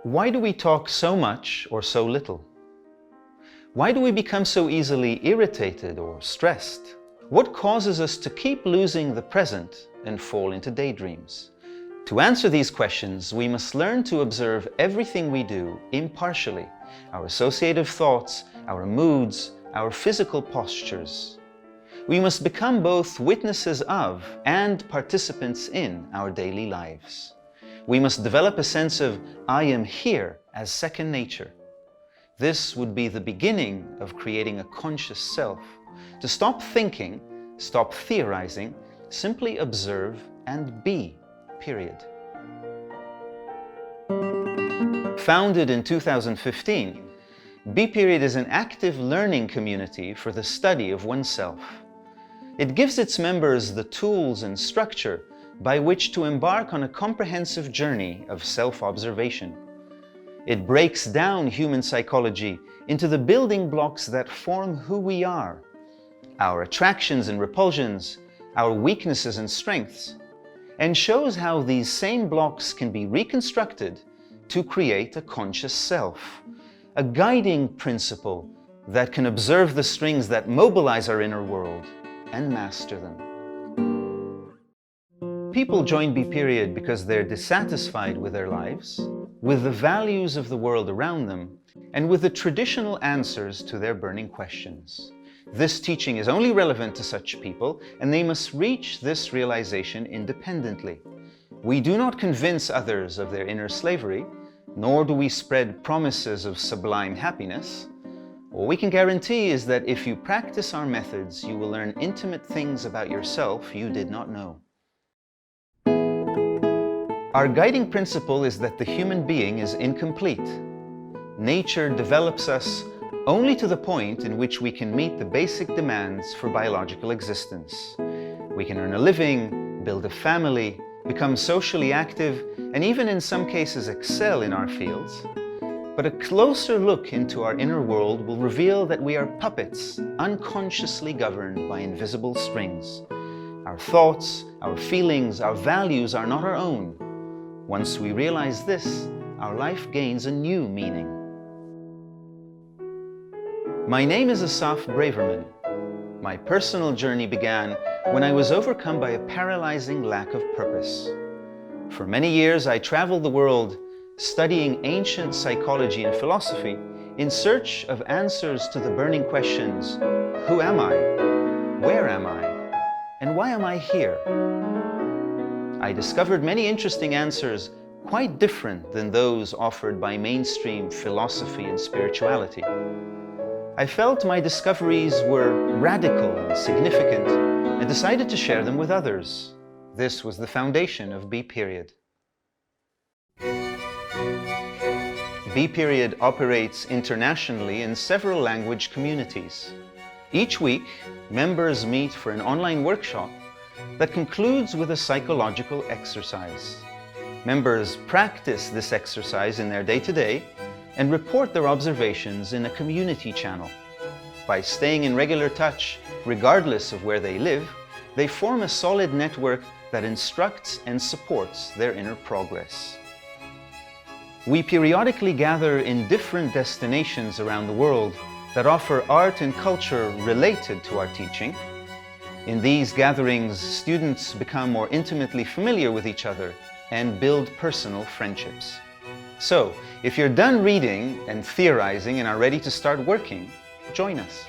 Why do we talk so much or so little? Why do we become so easily irritated or stressed? What causes us to keep losing the present and fall into daydreams? To answer these questions, we must learn to observe everything we do impartially, our associative thoughts, our moods, our physical postures. We must become both witnesses of and participants in our daily lives. We must develop a sense of I am here as second nature. This would be the beginning of creating a conscious self. To stop thinking, stop theorizing, simply observe and be, period. Founded in 2015, BePeriod is an active learning community for the study of oneself. It gives its members the tools and structure by which to embark on a comprehensive journey of self-observation. It breaks down human psychology into the building blocks that form who we are, our attractions and repulsions, our weaknesses and strengths, and shows how these same blocks can be reconstructed to create a conscious self, a guiding principle that can observe the strings that mobilize our inner world and master them. People join BePeriod because they're dissatisfied with their lives, with the values of the world around them, and with the traditional answers to their burning questions. This teaching is only relevant to such people, and they must reach this realization independently. We do not convince others of their inner slavery, nor do we spread promises of sublime happiness. All we can guarantee is that if you practice our methods, you will learn intimate things about yourself you did not know. Our guiding principle is that the human being is incomplete. Nature develops us only to the point in which we can meet the basic demands for biological existence. We can earn a living, build a family, become socially active, and even in some cases excel in our fields. But a closer look into our inner world will reveal that we are puppets, unconsciously governed by invisible strings. Our thoughts, our feelings, our values are not our own. Once we realize this, our life gains a new meaning. My name is Asaf Braverman. My personal journey began when I was overcome by a paralyzing lack of purpose. For many years, I traveled the world studying ancient psychology and philosophy in search of answers to the burning questions: who am I? Where am I? And why am I here? I discovered many interesting answers quite different than those offered by mainstream philosophy and spirituality. I felt my discoveries were radical and significant and decided to share them with others. This was the foundation of BePeriod. BePeriod operates internationally in several language communities. Each week, members meet for an online workshop that concludes with a psychological exercise. Members practice this exercise in their day-to-day and report their observations in a community channel. By staying in regular touch, regardless of where they live, they form a solid network that instructs and supports their inner progress. We periodically gather in different destinations around the world that offer art and culture related to our teaching. In these gatherings, students become more intimately familiar with each other and build personal friendships. So, if you're done reading and theorizing and are ready to start working, join us.